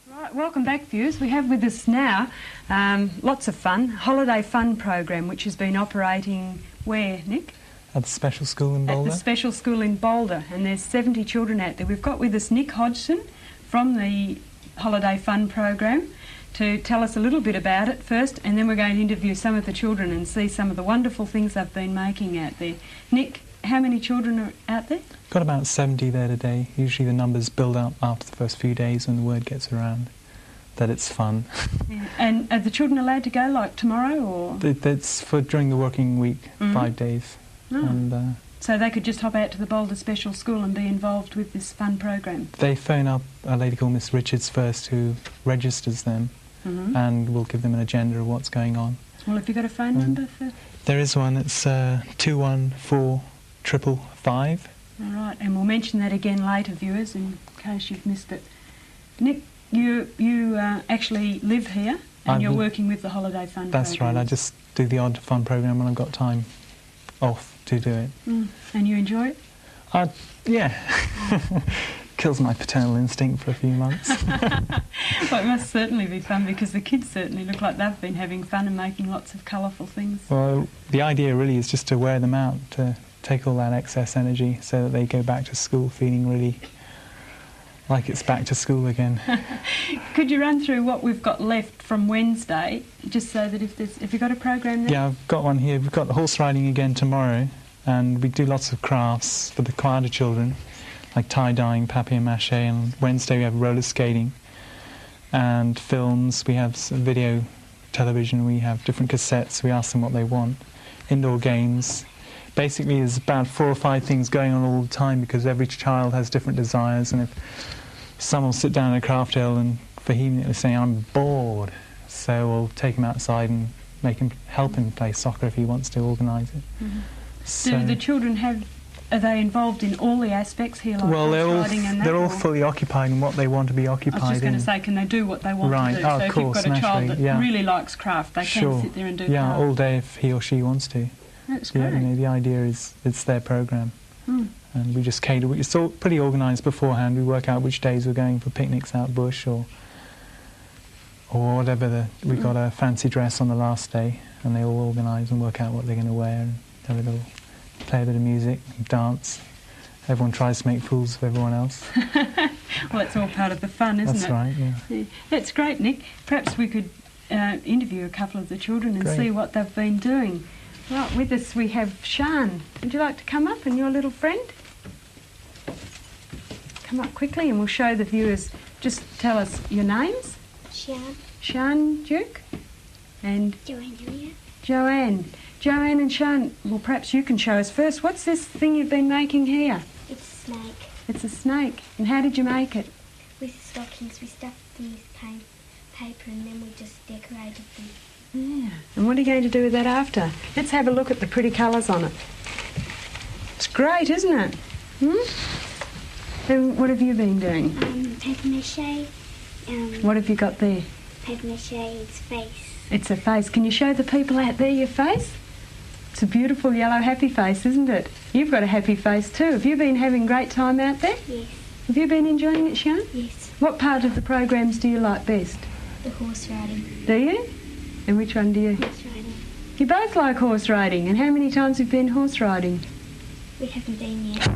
Right, welcome back, viewers. We have with us now lots of fun, Holiday Fun program, which has been operating where, Nick? At the special school in Boulder. At the special school in Boulder, and there's 70 children out there. We've got with us Nick Hodgson from the Holiday Fun program to tell us a little bit about it first, and then we're going to interview some of the children and see some of the wonderful things they've been making out there. Nick, how many children are out there? Got about 70 there today. Usually the numbers build up after the first few days when the word gets around that it's fun. Yeah. And are the children allowed to go, like tomorrow, or...? That's for during the working week, 5 days. Oh. And, so they could just hop out to the Boulder Special School and be involved with this fun program? they phone up a lady called Miss Richards first who registers them, and we'll give them an agenda of what's going on. Well, have you got a phone number for...? There is one. It's 214-555. All right, and we'll mention that again later, viewers, in case you've missed it. Nick, you actually live here, and you're working with the Holiday Fun program. That's right. I just do the odd fun program when I've got time off to do it. And you enjoy it? Yeah. Kills my paternal instinct for a few months. Well, it must certainly be fun, because the kids certainly look like they've been having fun and making lots of colourful things. Well, the idea really is just to wear them out, to take all that excess energy so that they go back to school feeling really like it's back to school again. Could you run through what we've got left from Wednesday, just so that if you've got a program there? Yeah, I've got one here. We've got horse riding again tomorrow, and we do lots of crafts for the quieter children, like tie-dyeing, papier-mâché, and Wednesday we have roller skating and films. We have some video television, we have different cassettes, we ask them what they want, indoor games. Basically there's about 4 or 5 things going on all the time, because every child has different desires, and if some will sit down at a craft ale and vehemently say, I'm bored, so we'll take him outside and help him play soccer if he wants to organise it. So, do the children are they involved in all the aspects here, like well, riding and that? They're all fully occupied in what they want to be occupied in. I was just going to say, can they do what they want to do? Oh, so if you've got a child that really likes craft, they can sit there and do craft. Yeah, all day if he or she wants to. That's great. Yeah, you know, the idea is it's their programme. And we just cater. It's all pretty organised beforehand. We work out which days we're going for picnics out bush or whatever. We've got a fancy dress on the last day, and they all organise and work out what they're going to wear, and have a little play a bit of music, dance. Everyone tries to make fools of everyone else. Well, it's all part of the fun, isn't it? That's right, yeah. That's great, Nick. Perhaps we could interview a couple of the children and see what they've been doing. Right, with us we have Shiarne. Would you like to come up, and your little friend? Come up quickly and we'll show the viewers. Just tell us your names. Shiarne Duke. And Joanne. Joanne and Shiarne, well, perhaps you can show us first. What's this thing you've been making here? It's a snake. It's a snake. And how did you make it? With the stockings, we stuffed them with paper, and then we just decorated them. Yeah. And what are you going to do with that after? Let's have a look at the pretty colours on it. It's great, isn't it? And what have you been doing? Papier-mâché. What have you got there? Papier-mâché, its face. It's a face. Can you show the people out there your face? It's a beautiful yellow happy face, isn't it? You've got a happy face too. Have you been having a great time out there? Yes. Have you been enjoying it, Shiarne? Yes. What part of the programs do you like best? The horse riding. Do you? And which one do you? Horse riding. You both like horse riding. And how many times have you been horse riding? We haven't been yet.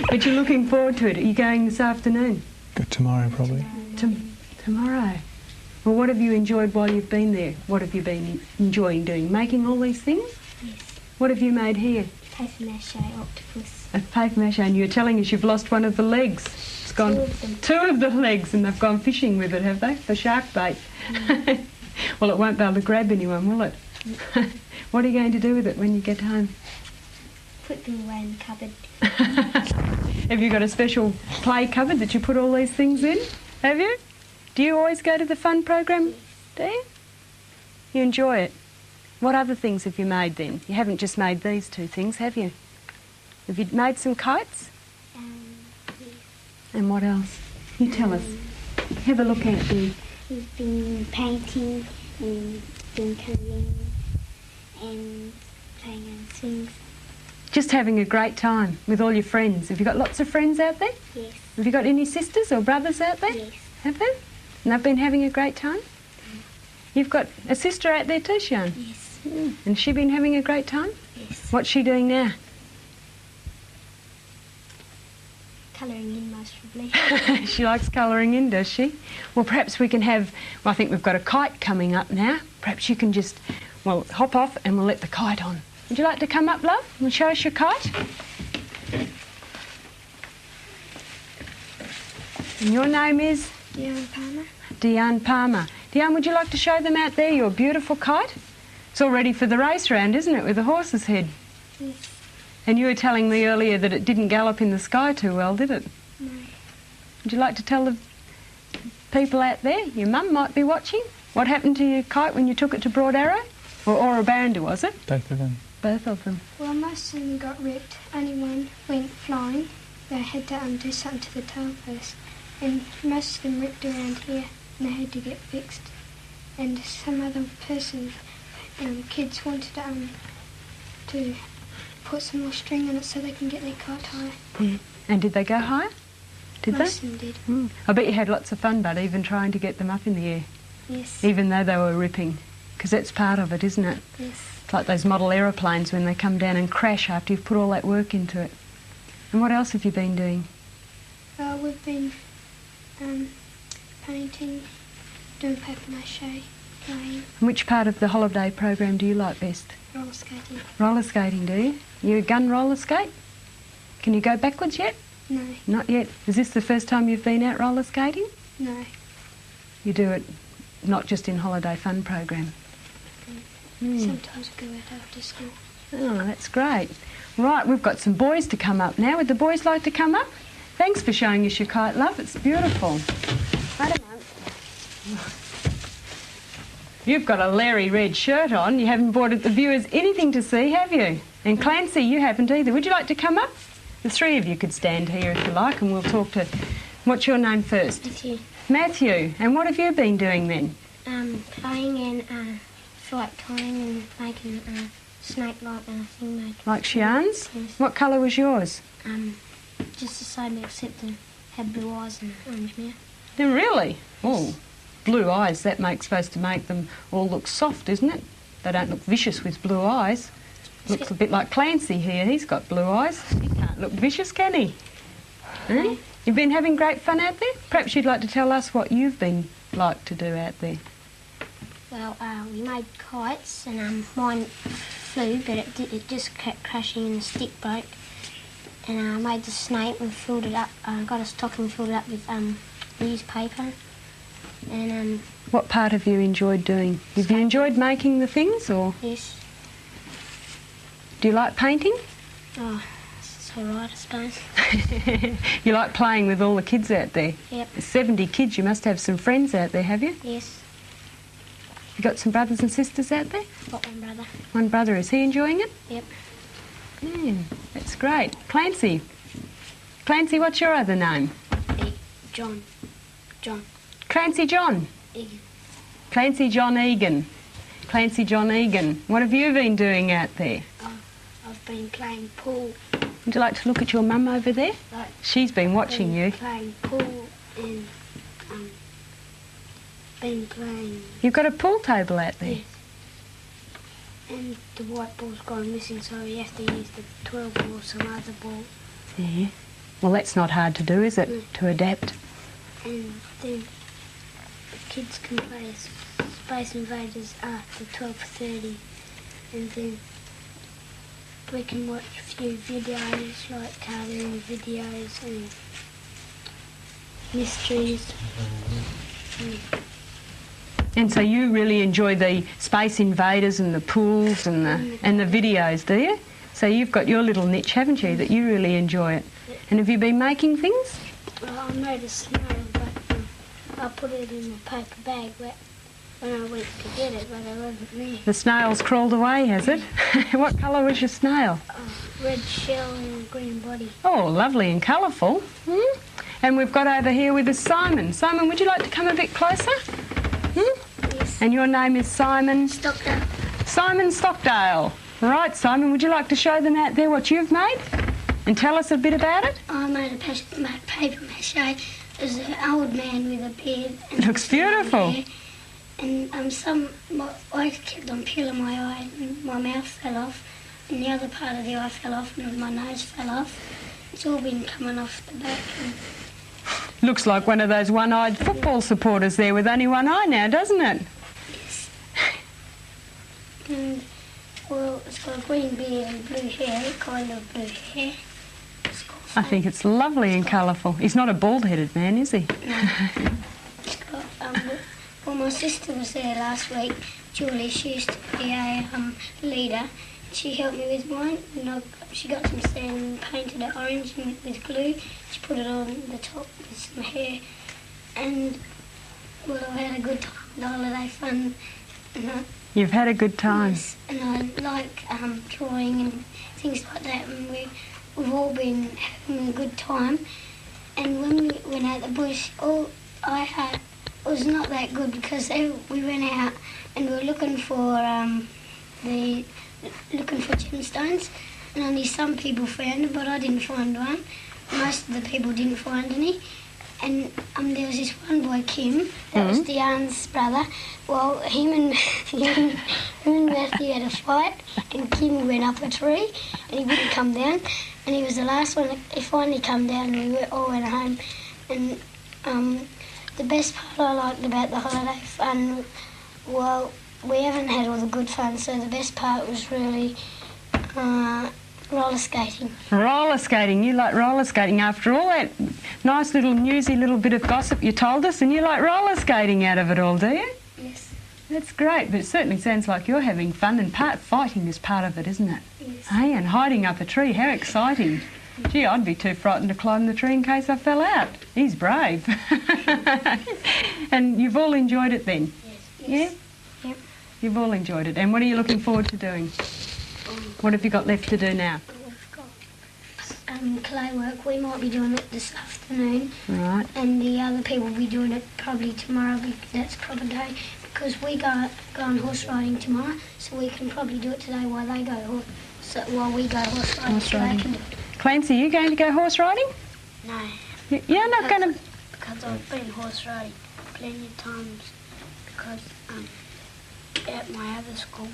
But you're looking forward to it. Are you going this afternoon? Go tomorrow, probably. Tomorrow. Well, what have you enjoyed while you've been there? What have you been enjoying doing? Making all these things? Yes. What have you made here? Papier-mâché octopus. A papier-mâché, and you're telling us you've lost one of the legs. It's gone. 2 of them. 2 of the legs, and they've gone fishing with it, have they? For shark bait. Well, it won't be able to grab anyone, will it? What are you going to do with it when you get home? Put them away in the cupboard. Have you got a special play cupboard that you put all these things in? Have you? Do you always go to the fun program? Do you? You enjoy it? What other things have you made then? You haven't just made these 2 things, have you? Have you made some kites? Yes. And what else? You tell us. Have a look out there. We've been painting and been colouring and playing on swings. Just having a great time with all your friends. Have you got lots of friends out there? Yes. Have you got any sisters or brothers out there? Yes. Have they? And they've been having a great time? You've got a sister out there too, Shiarne? Yes. And has she been having a great time? Yes. What's she doing now? Colouring in most probably. She likes colouring in, does she? Well, perhaps we can have... Well, I think we've got a kite coming up now. Perhaps you can just, well, hop off and we'll let the kite on. Would you like to come up, love, and show us your kite? And your name is? Dion Palmer. Dion Palmer. Dion, would you like to show them out there your beautiful kite? It's all ready for the race round, isn't it, with the horse's head? Yes. And you were telling me earlier that it didn't gallop in the sky too well, did it? No. Would you like to tell the people out there, your mum might be watching, what happened to your kite when you took it to Broad Arrow? Or Baranda, was it? Both of them. Both of them. Well, most of them got ripped. Only one went flying. They had to do something to the tail first. And most of them ripped around here and they had to get fixed. And some other person, kids wanted to put some more string on it so they can get their kite higher. Yeah. And did they go higher? Did Most they? of them did. Mm. I bet you had lots of fun, Bud, even trying to get them up in the air, Yes. even though they were ripping, because that's part of it, isn't it? Yes. It's like those model aeroplanes when they come down and crash after you've put all that work into it. And what else have you been doing? We've been painting, doing paper mache, playing, And which part of the holiday program do you like best? roller skating. Roller skating, do you? You a gun roller skate? Can you go backwards yet? No, Not yet. Is this the first time you've been out roller skating? no. You do it not just in holiday fun program. Sometimes we go out after school. Oh, that's great. Right, we've got some boys to come up now. Would the boys like to come up? Thanks for showing us your kite, love. It's beautiful. Wait a moment. You've got a Larry red shirt on. You haven't brought the viewers anything to see, have you? And Clancy, you haven't either. Would you like to come up? The three of you could stand here if you like and we'll talk to... What's your name first? Matthew. Matthew. And what have you been doing then? Playing and flight tying and making a snake like thing made. Like Shiarne's? Yes. What colour was yours? Just the same except it had blue eyes and orange mouth. Oh, really? Oh, blue eyes. That supposed to make them all look soft, isn't it? They don't look vicious with blue eyes. Looks a bit like Clancy here. He's got blue eyes. He can't look vicious, can he? Eh? You've been having great fun out there? Perhaps you'd like to tell us what you've been like to do out there. Well, we made kites and mine flew, but it just kept crashing and the stick broke. And I made the snake and filled it up. Got a stocking and filled it up with newspaper. And What part have you enjoyed doing? Have you enjoyed making the things, or yes, do you like painting? oh, it's all right, I suppose. You like playing with all the kids out there? Yep. There's 70 kids. You must have some friends out there, have you? Yes, You got some brothers and sisters out there? got one brother. One brother. Is he enjoying it? Yep. Yeah, that's great. Clancy. Clancy, what's your other name? John. Clancy John. Egan. Clancy John Egan. Clancy John Egan. What have you been doing out there? I've been playing pool. Would you like to look at your mum over there? Like, She's been watching you. Playing pool and been playing. You've got a pool table out there. Yes. And the white ball's gone missing, so you have to use the 12 ball or some other ball. Yeah. Well, that's not hard to do, is it? No. To adapt. And then the kids can play Space Invaders after 12:30, and then we can watch a few videos like cartoon videos and mysteries. And so you really enjoy the Space Invaders and the pools and the videos, do you? So you've got your little niche, haven't you, that you really enjoy it. And have you been making things? Well, I made a snail, but I put it in a paper bag when I went to get it, but it wasn't there. The snail's crawled away, has it? What colour was your snail? Red shell and a green body. Oh, lovely and colourful. And we've got over here with us Simon. Simon, would you like to come a bit closer? Yes. And your name is Simon? Stockdale. Simon Stockdale. Right, Simon, would you like to show them out there what you've made? And tell us a bit about it? I made a paper mache There's an old man with a beard. And Looks beautiful. hair. And I kept on peeling my eye and my mouth fell off. And the other part of the eye fell off and my nose fell off. It's all been coming off the back. And Looks like one of those one-eyed football supporters there with only one eye now, doesn't it? yes. And, well, it's got a green beard and blue hair, kind of blue hair. It's got I think it's lovely and colourful. He's not a bald-headed man, is he? It's got, well, my sister was there last week, Julie. She used to be a leader. She helped me with mine. And she got some sand and painted it orange with glue. She put it on the top with some hair. And, well, I had a good time, the holiday fun. And You've had a good time. yes, and I like drawing and things like that. And we've all been having a good time. And when we went out the bush, all I had was not that good because we went out and we were looking for gemstones, and only some people found them, but I didn't find one. Most of the people didn't find any. And there was this one boy, Kim, that was Dion's brother. Well, him and Matthew had a fight, and Kim went up a tree, and he wouldn't come down. And he was the last one. He finally come down, and we all went home. And the best part I liked about the holiday fun, well, we haven't had all the good fun, so the best part was really roller skating. Roller skating. You like roller skating after all that nice little newsy little bit of gossip you told us, and you like roller skating out of it all, do you? Yes. That's great, but it certainly sounds like you're having fun, and fighting is part of it, isn't it? Yes. Hey, and hiding up a tree, how exciting. Gee, I'd be too frightened to climb the tree in case I fell out. He's brave. And you've all enjoyed it then? Yes. Yeah? Yep. You've all enjoyed it. And what are you looking forward to doing? What have you got left to do now? We've got clay work. We might be doing it this afternoon. Right. And the other people will be doing it probably tomorrow. That's proper day because we go on horse riding tomorrow, so we can probably do it today while they go while we go horse riding. Horse so riding. they can do it. Clancy, are you going to go horse riding? No, You're not going to... because I've been horse riding plenty of times. Because at my other school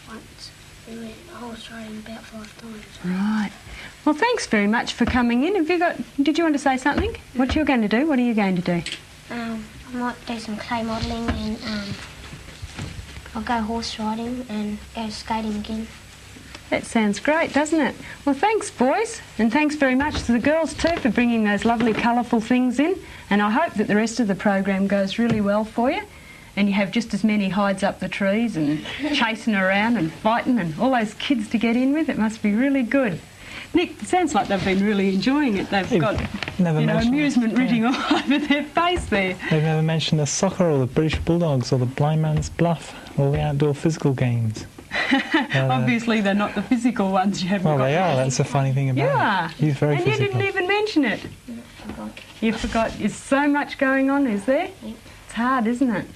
once we went horse riding about 5 times. Right. Well, thanks very much for coming in. Did you want to say something? What you're going to do? What are you going to do? I might do some clay modelling and I'll go horse riding and go skating again. That sounds great, doesn't it? Well, thanks, boys. And thanks very much to the girls, too, for bringing those lovely colourful things in. And I hope that the rest of the program goes really well for you. And you have just as many hides up the trees and chasing around and fighting and all those kids to get in with. It must be really good. Nick, it sounds like they've been really enjoying it. They've got, amusement written all over their face there. They've never mentioned the soccer or the British Bulldogs or the Blind Man's Bluff or the outdoor physical games. Obviously, they're not the physical ones you haven't got. Well, they are. That's the funny thing about You it. are. He's very and physical. You didn't even mention it. I forgot. You forgot. There's so much going on, is there? Yep. It's hard, isn't it?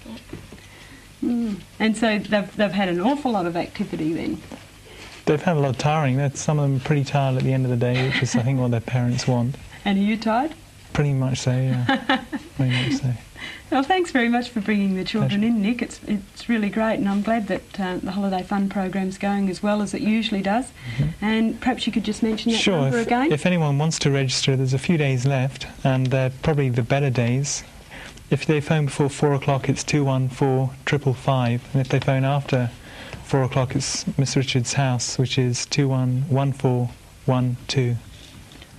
Yep. And so they've had an awful lot of activity then. They've had a lot of tiring. Some of them are pretty tired at the end of the day, which is, I think, what their parents want. And are you tired? Pretty much so, yeah. Very much so. Well, thanks very much for bringing the children in, Nick. It's really great, and I'm glad that the Holiday Fun program's going as well as it usually does. Mm-hmm. And perhaps you could just mention that number again. If anyone wants to register, there's a few days left, and they're probably the better days. If they phone before 4 o'clock, it's 214 555, and if they phone after 4 o'clock, it's Miss Richards' house, which is 211412.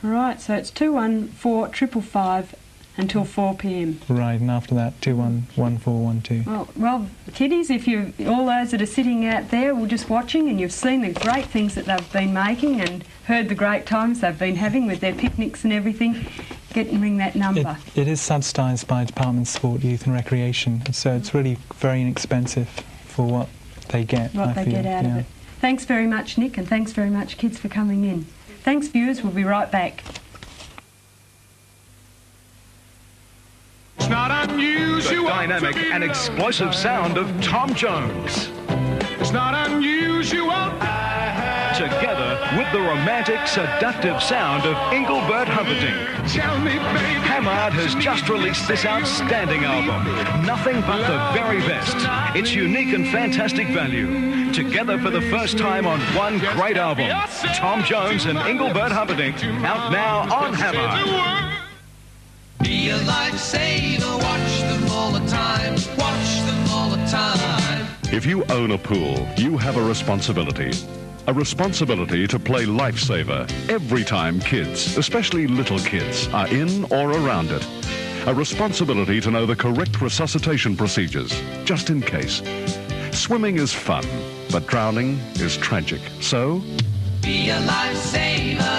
Right, so it's 214 555 until 4 p.m. Right, and after that, 211412. Well, kiddies, if all those that are sitting out there were just watching and you've seen the great things that they've been making and heard the great times they've been having with their picnics and everything, get and ring that number. It is subsidised by Department of Sport, Youth and Recreation, so it's really very inexpensive for what they get. What they get out of it. Thanks very much, Nick, and thanks very much, kids, for coming in. Thanks, viewers. We'll be right back. It's not unusual. The dynamic and explosive sound of Tom Jones. It's not unusual. Together, with the romantic, seductive sound of Engelbert Humperdinck. Hammered has just released this outstanding album, Nothing But the Very Best. It's unique and fantastic value. Together for the first time on one great album, Tom Jones and Engelbert Humperdinck, out now on Hammer. Be a lifesaver, watch them all the time, watch them all the time. If you own a pool, you have a responsibility. A responsibility to play lifesaver every time kids, especially little kids, are in or around it. A responsibility to know the correct resuscitation procedures, just in case. Swimming is fun, but drowning is tragic. So, be a lifesaver.